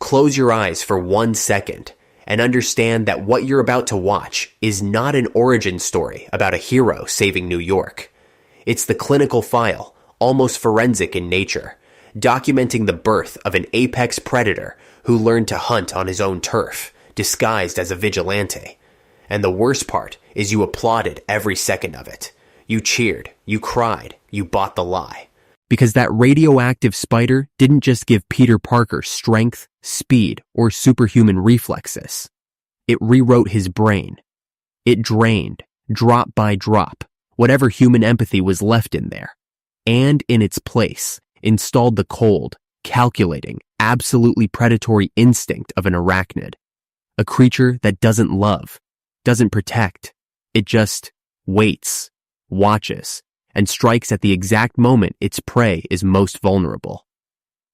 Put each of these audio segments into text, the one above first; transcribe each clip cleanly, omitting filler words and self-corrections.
close your eyes for 1 second and understand that what you're about to watch is not an origin story about a hero saving New York. It's the clinical file, almost forensic in nature, documenting the birth of an apex predator who learned to hunt on his own turf, disguised as a vigilante. And the worst part is you applauded every second of it. You cheered, you cried, you bought the lie. Because that radioactive spider didn't just give Peter Parker strength, speed, or superhuman reflexes. It rewrote his brain. It drained, drop by drop, whatever human empathy was left in there. And in its place, installed the cold, calculating, absolutely predatory instinct of an arachnid. A creature that doesn't love, doesn't protect. It just waits, watches, and strikes at the exact moment its prey is most vulnerable.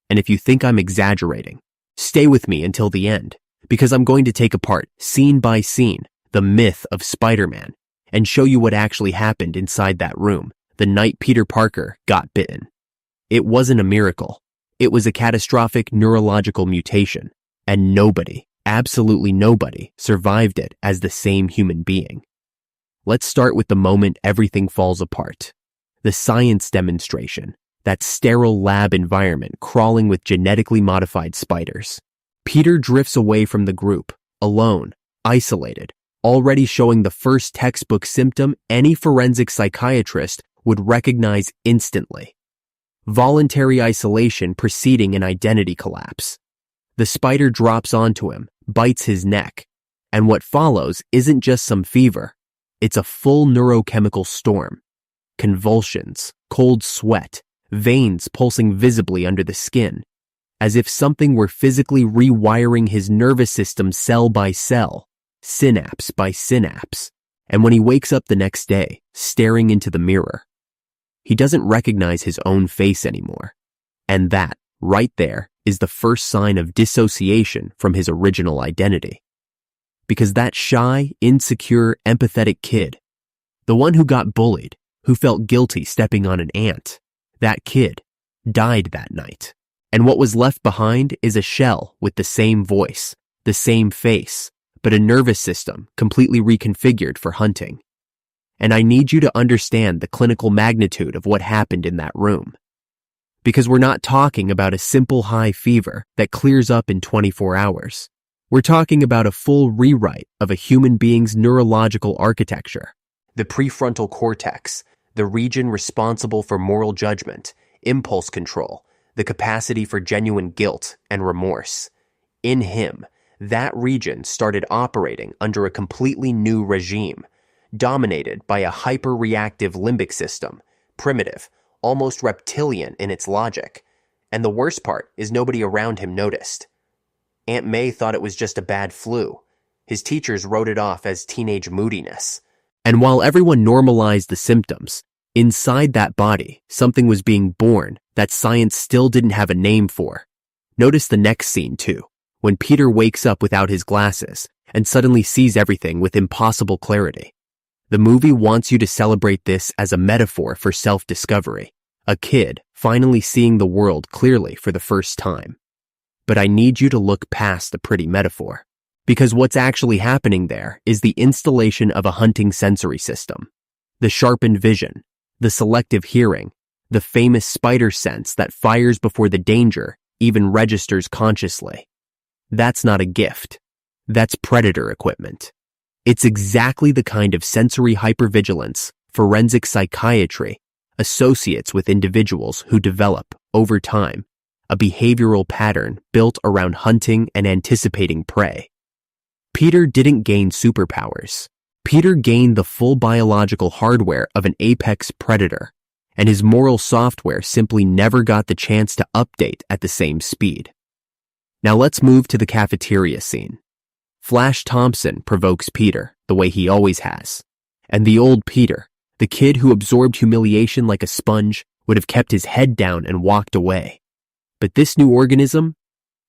And if you think I'm exaggerating, stay with me until the end, because I'm going to take apart, scene by scene, the myth of Spider-Man and show you what actually happened inside that room the night Peter Parker got bitten. It wasn't a miracle. It was a catastrophic neurological mutation, and nobody, absolutely nobody, survived it as the same human being. Let's start with the moment everything falls apart. The science demonstration, that sterile lab environment crawling with genetically modified spiders. Peter drifts away from the group, alone, isolated, already showing the first textbook symptom any forensic psychiatrist would recognize instantly. Voluntary isolation preceding an identity collapse. The spider drops onto him, bites his neck, and what follows isn't just some fever. It's a full neurochemical storm. Convulsions, cold sweat, veins pulsing visibly under the skin, as if something were physically rewiring his nervous system cell by cell, synapse by synapse. And when he wakes up the next day, staring into the mirror, he doesn't recognize his own face anymore. And that, right there, is the first sign of dissociation from his original identity. Because that shy, insecure, empathetic kid, the one who got bullied, who felt guilty stepping on an ant, that kid died that night. And what was left behind is a shell with the same voice, the same face, but a nervous system completely reconfigured for hunting. And I need you to understand the clinical magnitude of what happened in that room. Because we're not talking about a simple high fever that clears up in 24 hours. We're talking about a full rewrite of a human being's neurological architecture. The prefrontal cortex, the region responsible for moral judgment, impulse control, the capacity for genuine guilt and remorse. In him, that region started operating under a completely new regime, dominated by a hyper-reactive limbic system, primitive, almost reptilian in its logic. And the worst part is nobody around him noticed. Aunt May thought it was just a bad flu. His teachers wrote it off as teenage moodiness. And while everyone normalized the symptoms, inside that body, something was being born that science still didn't have a name for. Notice the next scene, too, when Peter wakes up without his glasses and suddenly sees everything with impossible clarity. The movie wants you to celebrate this as a metaphor for self-discovery, a kid finally seeing the world clearly for the first time. But I need you to look past the pretty metaphor. Because what's actually happening there is the installation of a hunting sensory system. The sharpened vision, the selective hearing, the famous spider sense that fires before the danger even registers consciously. That's not a gift. That's predator equipment. It's exactly the kind of sensory hypervigilance forensic psychiatry associates with individuals who develop, over time, a behavioral pattern built around hunting and anticipating prey. Peter didn't gain superpowers. Peter gained the full biological hardware of an apex predator, and his moral software simply never got the chance to update at the same speed. Now let's move to the cafeteria scene. Flash Thompson provokes Peter, the way he always has. And the old Peter, the kid who absorbed humiliation like a sponge, would have kept his head down and walked away. But this new organism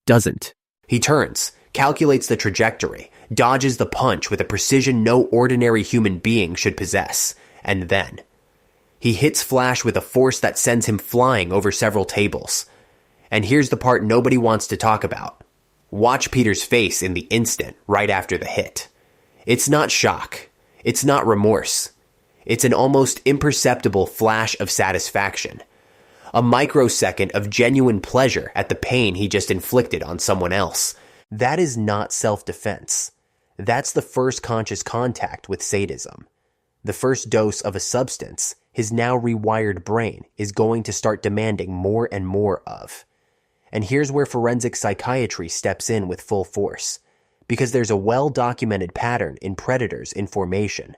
doesn't. He turns, calculates the trajectory, dodges the punch with a precision no ordinary human being should possess, and then he hits Flash with a force that sends him flying over several tables. And here's the part nobody wants to talk about. Watch Peter's face in the instant right after the hit. It's not shock. It's not remorse. It's an almost imperceptible flash of satisfaction. A microsecond of genuine pleasure at the pain he just inflicted on someone else. That is not self-defense. That's the first conscious contact with sadism. The first dose of a substance his now rewired brain is going to start demanding more and more of. And here's where forensic psychiatry steps in with full force. Because there's a well-documented pattern in predators in formation.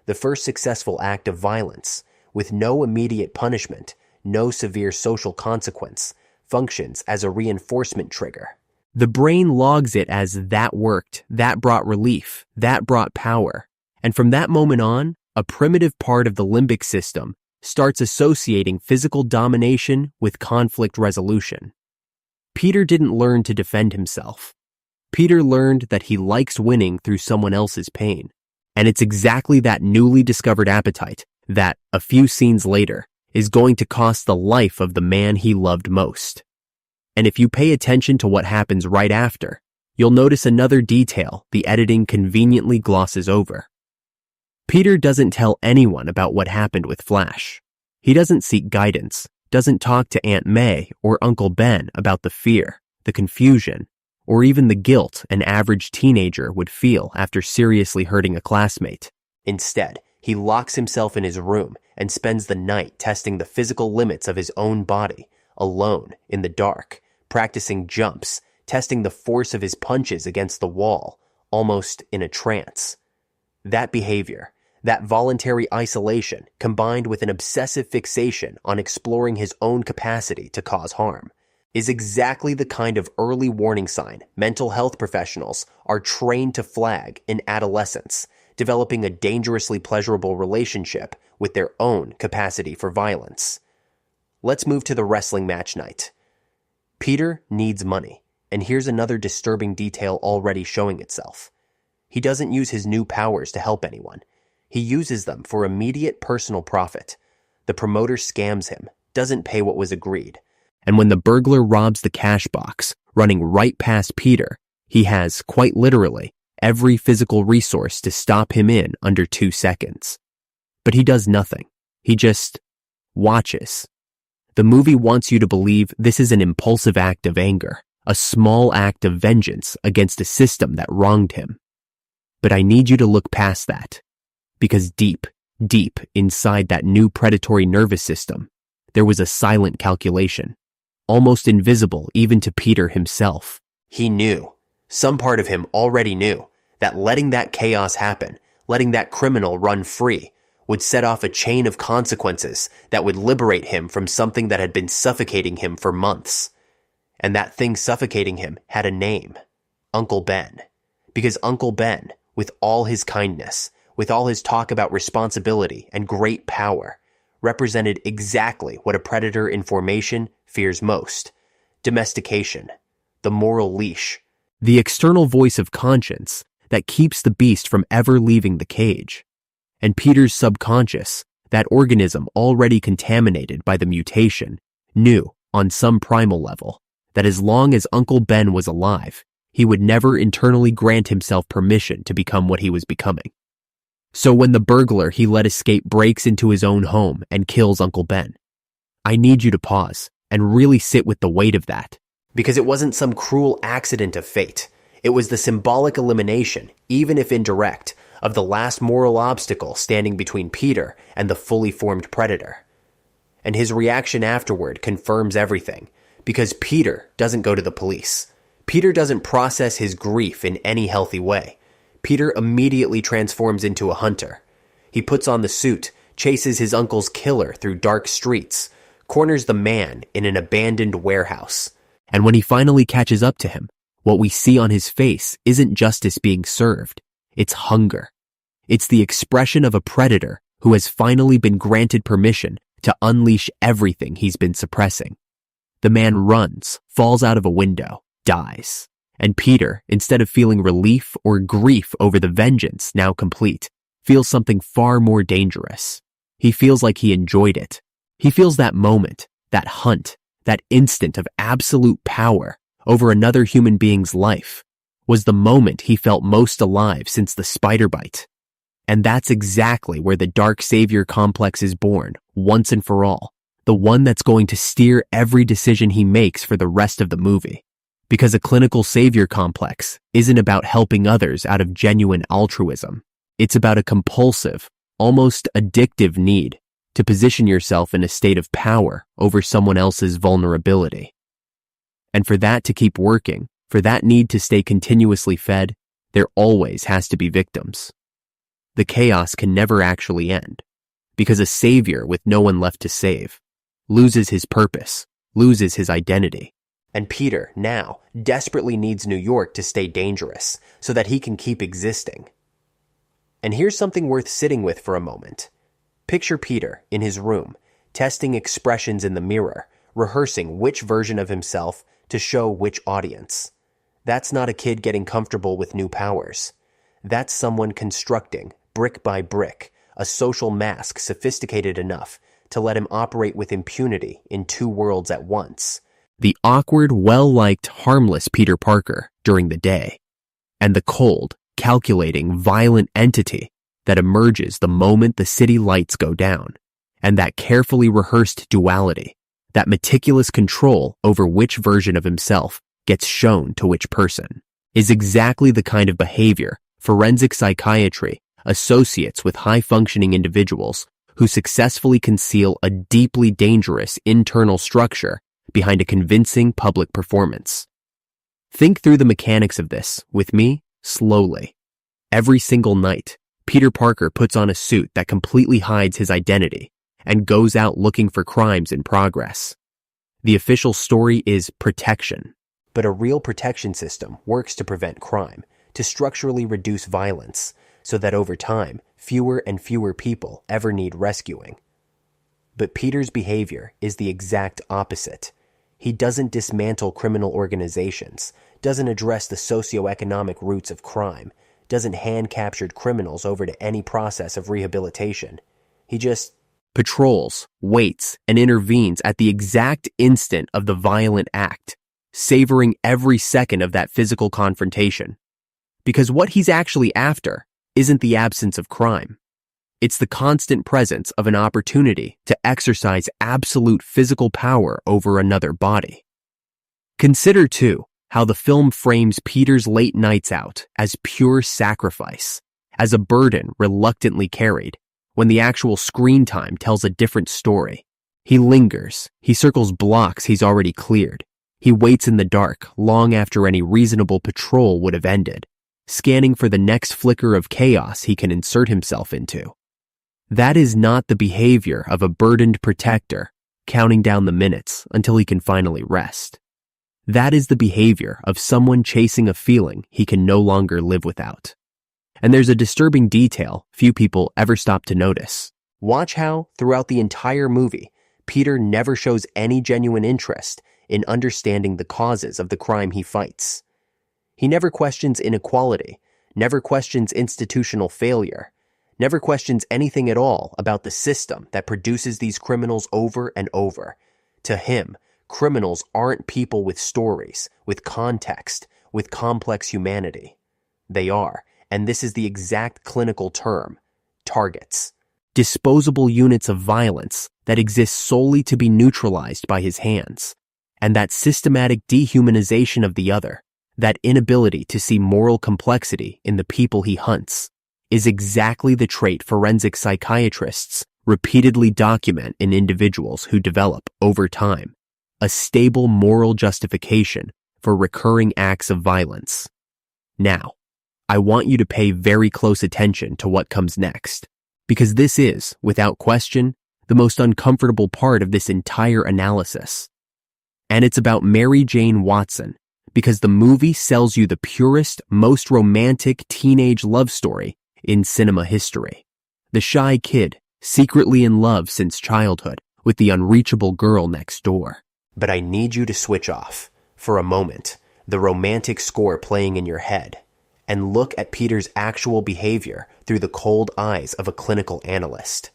The first successful act of violence, with no immediate punishment, no severe social consequence, functions as a reinforcement trigger. The brain logs it as that worked, that brought relief, that brought power. And from that moment on, a primitive part of the limbic system starts associating physical domination with conflict resolution. Peter didn't learn to defend himself. Peter learned that he likes winning through someone else's pain. And it's exactly that newly discovered appetite that, a few scenes later, is going to cost the life of the man he loved most. And if you pay attention to what happens right after, you'll notice another detail the editing conveniently glosses over. Peter doesn't tell anyone about what happened with Flash. He doesn't seek guidance, doesn't talk to Aunt May or Uncle Ben about the fear, the confusion, or even the guilt an average teenager would feel after seriously hurting a classmate. Instead, he locks himself in his room and spends the night testing the physical limits of his own body, alone, in the dark, practicing jumps, testing the force of his punches against the wall, almost in a trance. That behavior, that voluntary isolation, combined with an obsessive fixation on exploring his own capacity to cause harm, is exactly the kind of early warning sign mental health professionals are trained to flag in adolescence, developing a dangerously pleasurable relationship with their own capacity for violence. Let's move to the wrestling match night. Peter needs money, and here's another disturbing detail already showing itself. He doesn't use his new powers to help anyone. He uses them for immediate personal profit. The promoter scams him, doesn't pay what was agreed. And when the burglar robs the cash box, running right past Peter, he has, quite literally, every physical resource to stop him in under 2 seconds. But he does nothing. He just watches. The movie wants you to believe this is an impulsive act of anger, a small act of vengeance against a system that wronged him. But I need you to look past that, because deep, deep inside that new predatory nervous system, there was a silent calculation, almost invisible even to Peter himself. He knew, some part of him already knew, that letting that chaos happen, letting that criminal run free, would set off a chain of consequences that would liberate him from something that had been suffocating him for months. And that thing suffocating him had a name, Uncle Ben. Because Uncle Ben, with all his kindness, with all his talk about responsibility and great power, represented exactly what a predator in formation fears most: domestication, the moral leash, the external voice of conscience that keeps the beast from ever leaving the cage. And Peter's subconscious, that organism already contaminated by the mutation, knew, on some primal level, that as long as Uncle Ben was alive, he would never internally grant himself permission to become what he was becoming. So when the burglar he let escape breaks into his own home and kills Uncle Ben, I need you to pause and really sit with the weight of that. Because it wasn't some cruel accident of fate. It was the symbolic elimination, even if indirect, of the last moral obstacle standing between Peter and the fully formed predator. And his reaction afterward confirms everything, because Peter doesn't go to the police. Peter doesn't process his grief in any healthy way. Peter immediately transforms into a hunter. He puts on the suit, chases his uncle's killer through dark streets, corners the man in an abandoned warehouse. And when he finally catches up to him, what we see on his face isn't justice being served. It's hunger. It's the expression of a predator who has finally been granted permission to unleash everything he's been suppressing. The man runs, falls out of a window, dies. And Peter, instead of feeling relief or grief over the vengeance now complete, feels something far more dangerous. He feels like he enjoyed it. He feels that moment, that hunt, that instant of absolute power over another human being's life was the moment he felt most alive since the spider bite. And that's exactly where the dark savior complex is born, once and for all, the one that's going to steer every decision he makes for the rest of the movie. Because a clinical savior complex isn't about helping others out of genuine altruism. It's about a compulsive, almost addictive need to position yourself in a state of power over someone else's vulnerability. And for that to keep working, for that need to stay continuously fed, there always has to be victims. The chaos can never actually end, because a savior with no one left to save loses his purpose, loses his identity. And Peter, now, desperately needs New York to stay dangerous so that he can keep existing. And here's something worth sitting with for a moment. Picture Peter in his room, testing expressions in the mirror, rehearsing which version of himself to show which audience. That's not a kid getting comfortable with new powers. That's someone constructing, brick by brick, a social mask sophisticated enough to let him operate with impunity in two worlds at once. The awkward, well-liked, harmless Peter Parker during the day, and the cold, calculating, violent entity that emerges the moment the city lights go down, and that carefully rehearsed duality, that meticulous control over which version of himself gets shown to which person, is exactly the kind of behavior forensic psychiatry associates with high-functioning individuals who successfully conceal a deeply dangerous internal structure behind a convincing public performance. Think through the mechanics of this, with me, slowly. Every single night, Peter Parker puts on a suit that completely hides his identity and goes out looking for crimes in progress. The official story is protection. But a real protection system works to prevent crime, to structurally reduce violence, so that over time, fewer and fewer people ever need rescuing. But Peter's behavior is the exact opposite. He doesn't dismantle criminal organizations, doesn't address the socioeconomic roots of crime, doesn't hand captured criminals over to any process of rehabilitation. He just patrols, waits, and intervenes at the exact instant of the violent act, savoring every second of that physical confrontation. Because what he's actually after isn't the absence of crime. It's the constant presence of an opportunity to exercise absolute physical power over another body. Consider, too, how the film frames Peter's late nights out as pure sacrifice, as a burden reluctantly carried, when the actual screen time tells a different story. He lingers, he circles blocks he's already cleared, he waits in the dark long after any reasonable patrol would have ended, scanning for the next flicker of chaos he can insert himself into. That is not the behavior of a burdened protector, counting down the minutes until he can finally rest. That is the behavior of someone chasing a feeling he can no longer live without. And there's a disturbing detail few people ever stop to notice. Watch how, throughout the entire movie, Peter never shows any genuine interest in understanding the causes of the crime he fights. He never questions inequality, never questions institutional failure, never questions anything at all about the system that produces these criminals over and over. To him, criminals aren't people with stories, with context, with complex humanity. They are, and this is the exact clinical term, targets. Disposable units of violence that exist solely to be neutralized by his hands. And that systematic dehumanization of the other, that inability to see moral complexity in the people he hunts, is exactly the trait forensic psychiatrists repeatedly document in individuals who develop, over time, a stable moral justification for recurring acts of violence. Now, I want you to pay very close attention to what comes next, because this is, without question, the most uncomfortable part of this entire analysis. And it's about Mary Jane Watson, because the movie sells you the purest, most romantic teenage love story in cinema history. The shy kid, secretly in love since childhood with the unreachable girl next door. But I need you to switch off, for a moment, the romantic score playing in your head, and look at Peter's actual behavior through the cold eyes of a clinical analyst.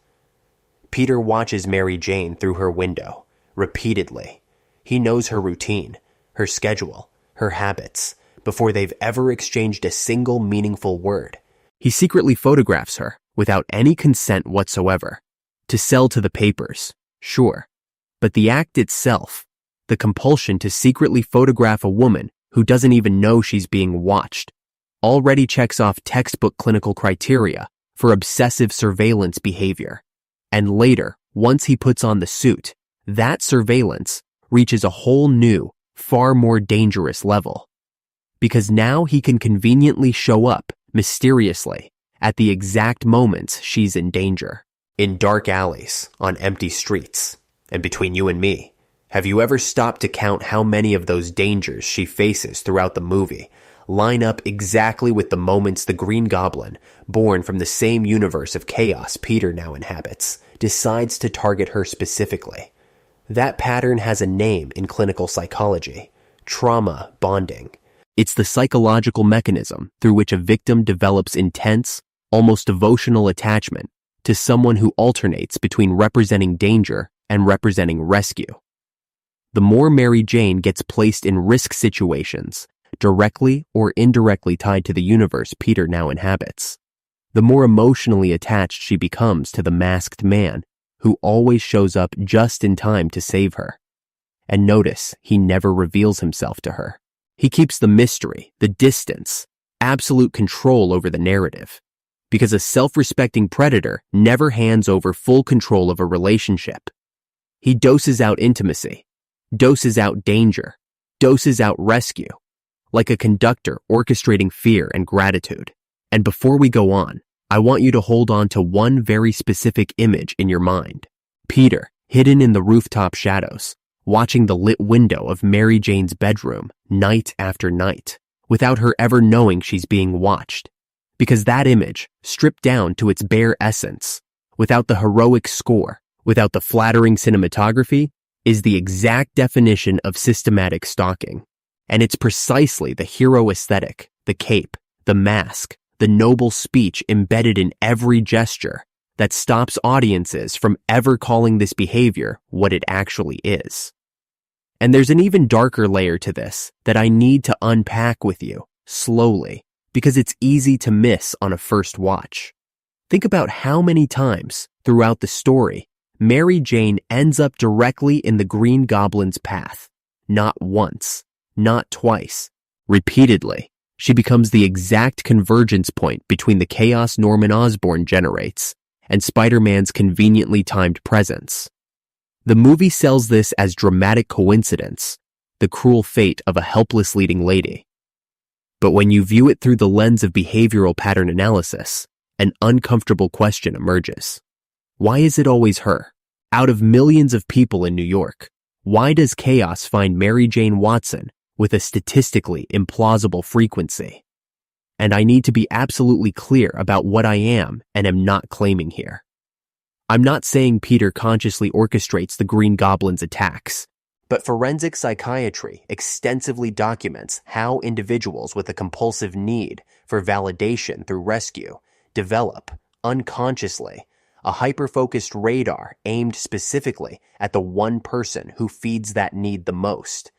Peter watches Mary Jane through her window, repeatedly. He knows her routine, her schedule, her habits, before they've ever exchanged a single meaningful word. He secretly photographs her without any consent whatsoever. To sell to the papers, sure. But the act itself, the compulsion to secretly photograph a woman who doesn't even know she's being watched, already checks off textbook clinical criteria for obsessive surveillance behavior. And later, once he puts on the suit, that surveillance reaches a whole new, far more dangerous level. Because now he can conveniently show up, mysteriously, at the exact moments she's in danger. In dark alleys, on empty streets, and between you and me, have you ever stopped to count how many of those dangers she faces throughout the movie line up exactly with the moments the Green Goblin, born from the same universe of chaos Peter now inhabits, decides to target her specifically? That pattern has a name in clinical psychology: trauma bonding. It's the psychological mechanism through which a victim develops intense, almost devotional attachment to someone who alternates between representing danger and representing rescue. The more Mary Jane gets placed in risk situations, directly or indirectly tied to the universe Peter now inhabits, the more emotionally attached she becomes to the masked man who always shows up just in time to save her. And notice, he never reveals himself to her. He keeps the mystery, the distance, absolute control over the narrative. Because a self-respecting predator never hands over full control of a relationship. He doses out intimacy, doses out danger, doses out rescue, like a conductor orchestrating fear and gratitude. And before we go on, I want you to hold on to one very specific image in your mind. Peter, hidden in the rooftop shadows, watching the lit window of Mary Jane's bedroom night after night, without her ever knowing she's being watched. Because that image, stripped down to its bare essence, without the heroic score, without the flattering cinematography, is the exact definition of systematic stalking. And it's precisely the hero aesthetic, the cape, the mask, the noble speech embedded in every gesture that stops audiences from ever calling this behavior what it actually is. And there's an even darker layer to this that I need to unpack with you, slowly, because it's easy to miss on a first watch. Think about how many times, throughout the story, Mary Jane ends up directly in the Green Goblin's path. Not once, not twice, repeatedly. She becomes the exact convergence point between the chaos Norman Osborn generates and Spider-Man's conveniently timed presence. The movie sells this as dramatic coincidence, the cruel fate of a helpless leading lady. But when you view it through the lens of behavioral pattern analysis, an uncomfortable question emerges. Why is it always her? Out of millions of people in New York, why does chaos find Mary Jane Watson with a statistically implausible frequency? And I need to be absolutely clear about what I am and am not claiming here. I'm not saying Peter consciously orchestrates the Green Goblin's attacks, but forensic psychiatry extensively documents how individuals with a compulsive need for validation through rescue develop, unconsciously, a hyper-focused radar aimed specifically at the one person who feeds that need the most.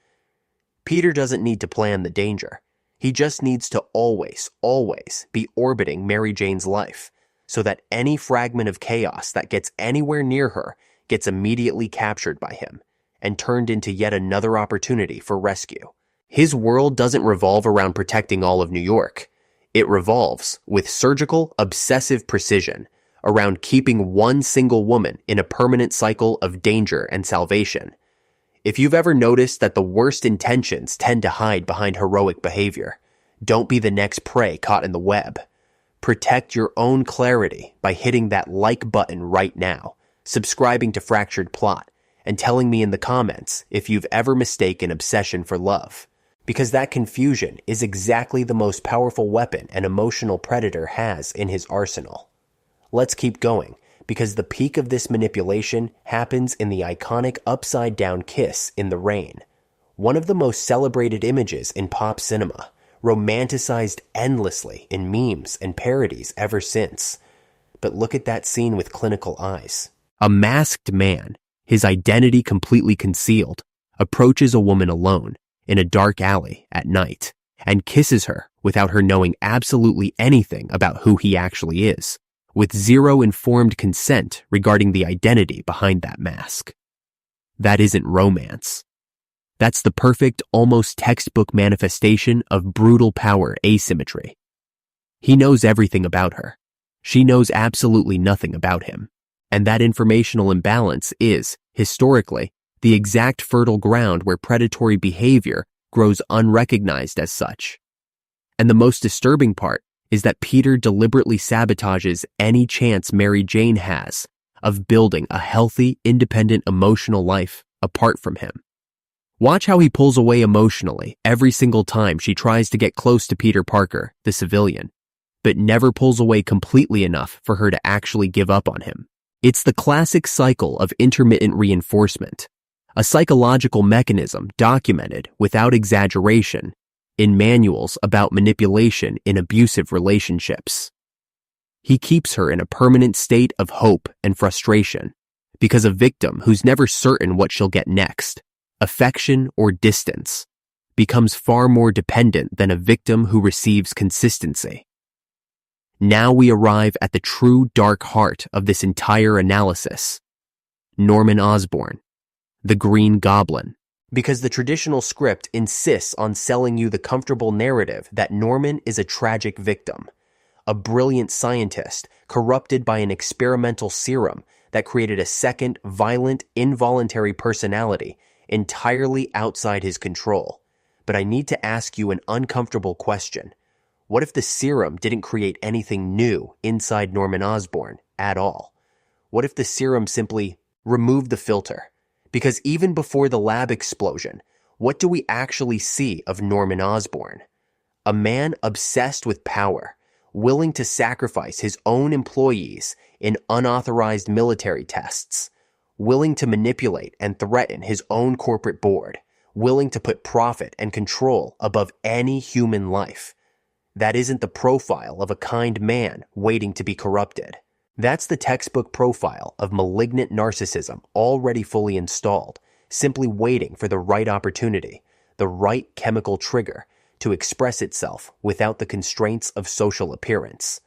Peter doesn't need to plan the danger. He just needs to always be orbiting Mary Jane's life, so that any fragment of chaos that gets anywhere near her gets immediately captured by him and turned into yet another opportunity for rescue. His world doesn't revolve around protecting all of New York. It revolves, with surgical, obsessive precision, around keeping one single woman in a permanent cycle of danger and salvation. If you've ever noticed that the worst intentions tend to hide behind heroic behavior, don't be the next prey caught in the web. Protect your own clarity by hitting that like button right now, subscribing to Fractured Plot, and telling me in the comments if you've ever mistaken obsession for love. Because that confusion is exactly the most powerful weapon an emotional predator has in his arsenal. Let's keep going, because the peak of this manipulation happens in the iconic upside-down kiss in the rain. One of the most celebrated images in pop cinema, romanticized endlessly in memes and parodies ever since. But look at that scene with clinical eyes. A masked man, his identity completely concealed, approaches a woman alone, in a dark alley at night and kisses her without her knowing absolutely anything about who he actually is, with zero informed consent regarding the identity behind that mask. That isn't romance. That's the perfect, almost textbook manifestation of brutal power asymmetry. He knows everything about her. She knows absolutely nothing about him. And that informational imbalance is, historically, the exact fertile ground where predatory behavior grows unrecognized as such. And the most disturbing part is that Peter deliberately sabotages any chance Mary Jane has of building a healthy, independent emotional life apart from him. Watch how he pulls away emotionally every single time she tries to get close to Peter Parker, the civilian, but never pulls away completely enough for her to actually give up on him. It's the classic cycle of intermittent reinforcement, a psychological mechanism documented without exaggeration in manuals about manipulation in abusive relationships. He keeps her in a permanent state of hope and frustration because a victim who's never certain what she'll get next, affection or distance, becomes far more dependent than a victim who receives consistency. Now we arrive at the true dark heart of this entire analysis. Norman Osborn, the Green Goblin. Because the traditional script insists on selling you the comfortable narrative that Norman is a tragic victim, a brilliant scientist corrupted by an experimental serum that created a second, violent, involuntary personality entirely outside his control. But I need to ask you an uncomfortable question. What if the serum didn't create anything new inside Norman Osborn at all? What if the serum simply removed the filter? Because even before the lab explosion, what do we actually see of Norman Osborn? A man obsessed with power, willing to sacrifice his own employees in unauthorized military tests, willing to manipulate and threaten his own corporate board, willing to put profit and control above any human life. That isn't the profile of a kind man waiting to be corrupted. That's the textbook profile of malignant narcissism already fully installed, simply waiting for the right opportunity, the right chemical trigger to express itself without the constraints of social appearance.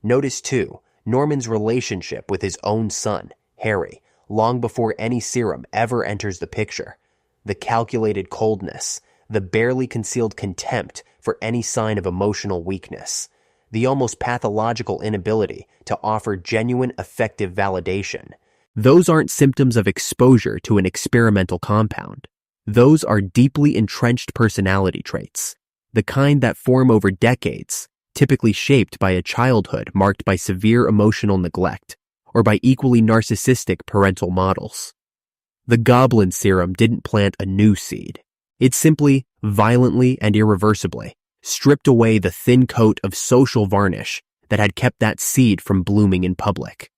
Notice, too, Norman's relationship with his own son, Harry, long before any serum ever enters the picture. The calculated coldness, the barely concealed contempt for any sign of emotional weakness, the almost pathological inability to offer genuine affective validation. Those aren't symptoms of exposure to an experimental compound. Those are deeply entrenched personality traits, the kind that form over decades, typically shaped by a childhood marked by severe emotional neglect or by equally narcissistic parental models. The Goblin serum didn't plant a new seed. It simply, violently and irreversibly, stripped away the thin coat of social varnish that had kept that seed from blooming in public.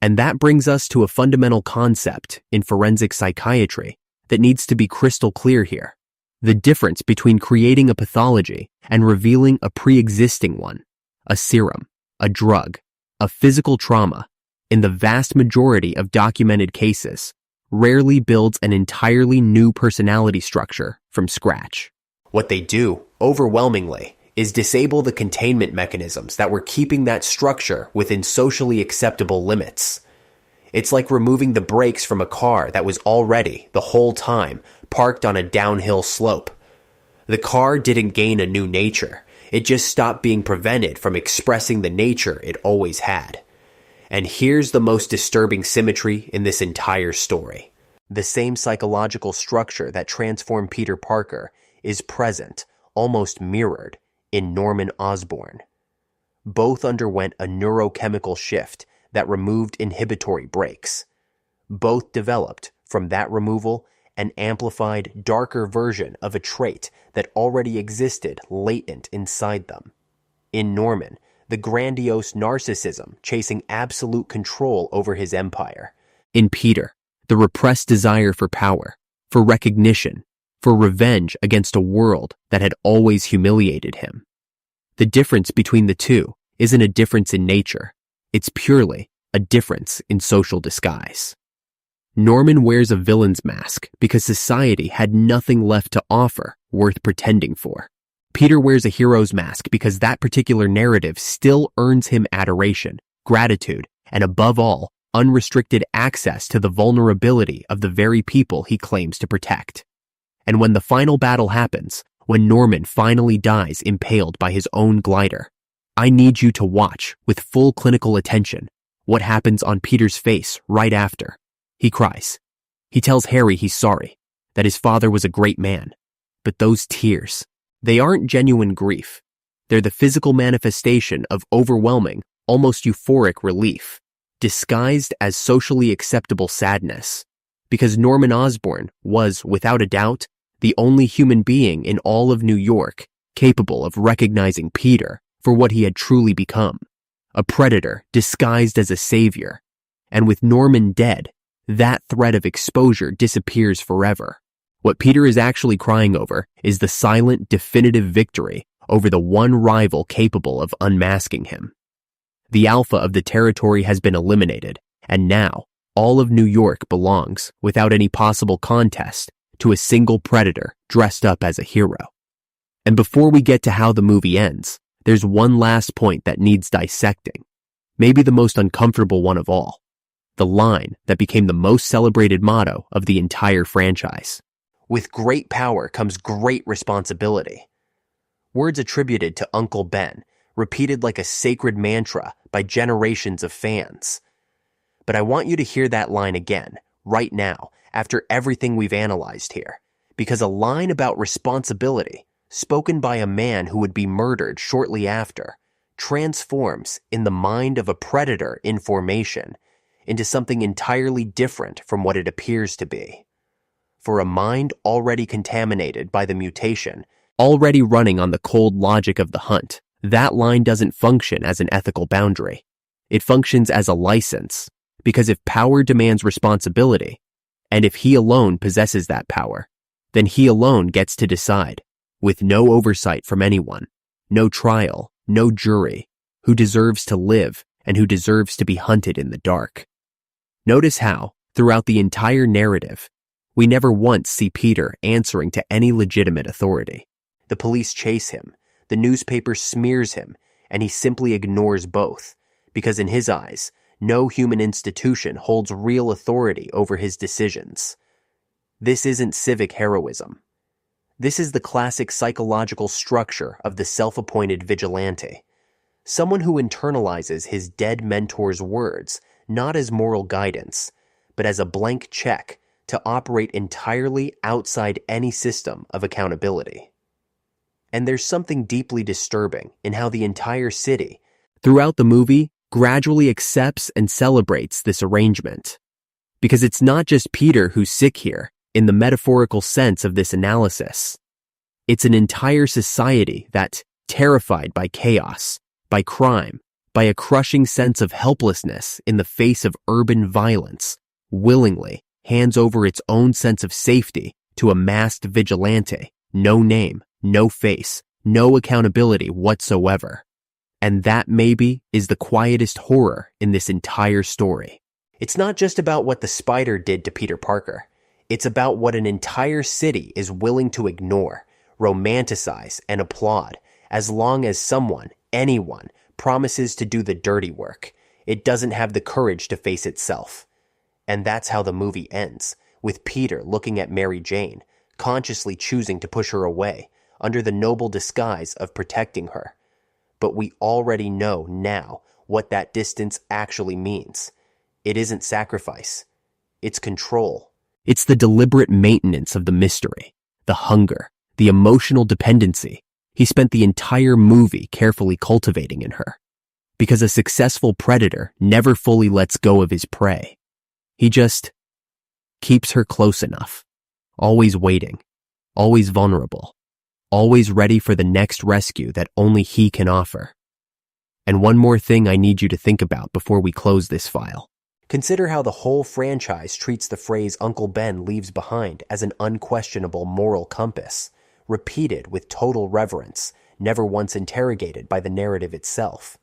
And that brings us to a fundamental concept in forensic psychiatry that needs to be crystal clear here: the difference between creating a pathology and revealing a pre-existing one, a serum, a drug, a physical trauma, in the vast majority of documented cases, rarely builds an entirely new personality structure from scratch. What they do, overwhelmingly, is disable the containment mechanisms that were keeping that structure within socially acceptable limits. It's like removing the brakes from a car that was already, the whole time, parked on a downhill slope. The car didn't gain a new nature. It just stopped being prevented from expressing the nature it always had. And here's the most disturbing symmetry in this entire story. The same psychological structure that transformed Peter Parker is present, almost mirrored, in Norman Osborn. Both underwent a neurochemical shift that removed inhibitory brakes. Both developed, from that removal, an amplified, darker version of a trait that already existed latent inside them. In Norman, the grandiose narcissism chasing absolute control over his empire. In Peter, the repressed desire for power, for recognition, for revenge against a world that had always humiliated him. The difference between the two isn't a difference in nature. It's purely a difference in social disguise. Norman wears a villain's mask because society had nothing left to offer worth pretending for. Peter wears a hero's mask because that particular narrative still earns him adoration, gratitude, and above all, unrestricted access to the vulnerability of the very people he claims to protect. And when the final battle happens, when Norman finally dies impaled by his own glider, I need you to watch with full clinical attention what happens on Peter's face right after. He cries. He tells Harry he's sorry, that his father was a great man. But those tears, they aren't genuine grief. They're the physical manifestation of overwhelming, almost euphoric relief, disguised as socially acceptable sadness. Because Norman Osborn was, without a doubt, the only human being in all of New York capable of recognizing Peter for what he had truly become, a predator disguised as a savior. And with Norman dead, that threat of exposure disappears forever. What Peter is actually crying over is the silent, definitive victory over the one rival capable of unmasking him. The alpha of the territory has been eliminated, and now all of New York belongs, without any possible contest, to a single predator dressed up as a hero. And before we get to how the movie ends, there's one last point that needs dissecting, maybe the most uncomfortable one of all. The line that became the most celebrated motto of the entire franchise. With great power comes great responsibility. Words attributed to Uncle Ben, repeated like a sacred mantra by generations of fans. But I want you to hear that line again, right now, after everything we've analyzed here, because a line about responsibility, spoken by a man who would be murdered shortly after, transforms in the mind of a predator in formation into something entirely different from what it appears to be. For a mind already contaminated by the mutation, already running on the cold logic of the hunt, that line doesn't function as an ethical boundary. It functions as a license, because if power demands responsibility, and if he alone possesses that power, then he alone gets to decide, with no oversight from anyone, no trial, no jury, who deserves to live and who deserves to be hunted in the dark. Notice how, throughout the entire narrative, we never once see Peter answering to any legitimate authority. The police chase him, the newspaper smears him, and he simply ignores both, because in his eyes, no human institution holds real authority over his decisions. This isn't civic heroism. This is the classic psychological structure of the self-appointed vigilante, someone who internalizes his dead mentor's words not as moral guidance, but as a blank check to operate entirely outside any system of accountability. And there's something deeply disturbing in how the entire city, throughout the movie, gradually accepts and celebrates this arrangement. Because it's not just Peter who's sick here, in the metaphorical sense of this analysis. It's an entire society that, terrified by chaos, by crime, by a crushing sense of helplessness in the face of urban violence, willingly hands over its own sense of safety to a masked vigilante, no name, no face, no accountability whatsoever. And that maybe is the quietest horror in this entire story. It's not just about what the spider did to Peter Parker. It's about what an entire city is willing to ignore, romanticize, and applaud as long as someone, anyone, promises to do the dirty work. It doesn't have the courage to face itself. And that's how the movie ends, with Peter looking at Mary Jane, consciously choosing to push her away, under the noble disguise of protecting her. But we already know now what that distance actually means. It isn't sacrifice. It's control. It's the deliberate maintenance of the mystery, the hunger, the emotional dependency he spent the entire movie carefully cultivating in her. Because a successful predator never fully lets go of his prey. He just keeps her close enough, always waiting, always vulnerable, always ready for the next rescue that only he can offer. And one more thing I need you to think about before we close this file. Consider how the whole franchise treats the phrase Uncle Ben leaves behind as an unquestionable moral compass, repeated with total reverence, never once interrogated by the narrative itself.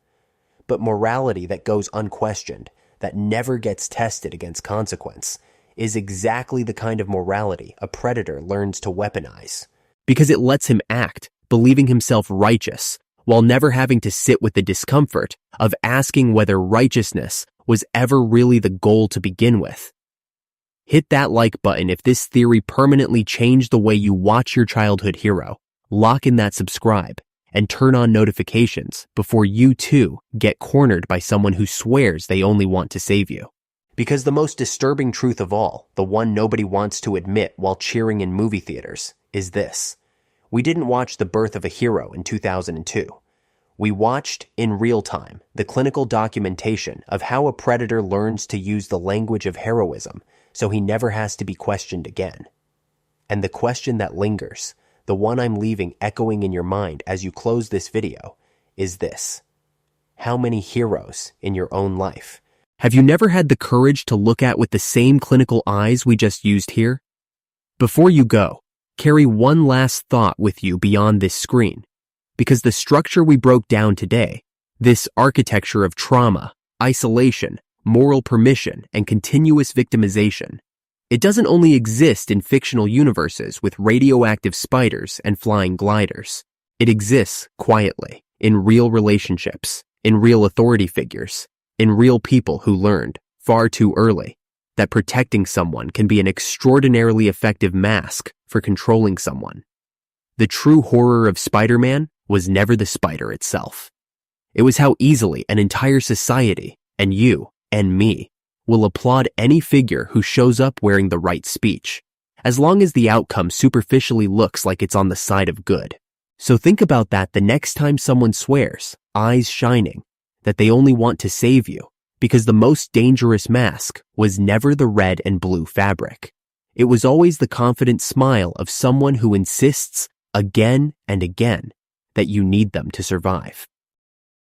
But morality that goes unquestioned, that never gets tested against consequence, is exactly the kind of morality a predator learns to weaponize. Because it lets him act, believing himself righteous, while never having to sit with the discomfort of asking whether righteousness was ever really the goal to begin with. Hit that like button if this theory permanently changed the way you watch your childhood hero. Lock in that subscribe and turn on notifications before you too get cornered by someone who swears they only want to save you. Because the most disturbing truth of all, the one nobody wants to admit while cheering in movie theaters, is this. We didn't watch The Birth of a Hero in 2002. We watched, in real time, the clinical documentation of how a predator learns to use the language of heroism so he never has to be questioned again. And the question that lingers, the one I'm leaving echoing in your mind as you close this video, is this. How many heroes in your own life have you never had the courage to look at with the same clinical eyes we just used here? Before you go, carry one last thought with you beyond this screen, because the structure we broke down today, this architecture of trauma, isolation, moral permission, and continuous victimization, it doesn't only exist in fictional universes with radioactive spiders and flying gliders. It exists quietly, in real relationships, in real authority figures, in real people who learned, far too early, that protecting someone can be an extraordinarily effective mask for controlling someone. The true horror of Spider-Man was never the spider itself. It was how easily an entire society, and you, and me, will applaud any figure who shows up wearing the right speech, as long as the outcome superficially looks like it's on the side of good. So think about that the next time someone swears, eyes shining, that they only want to save you, because the most dangerous mask was never the red and blue fabric. It was always the confident smile of someone who insists again and again that you need them to survive.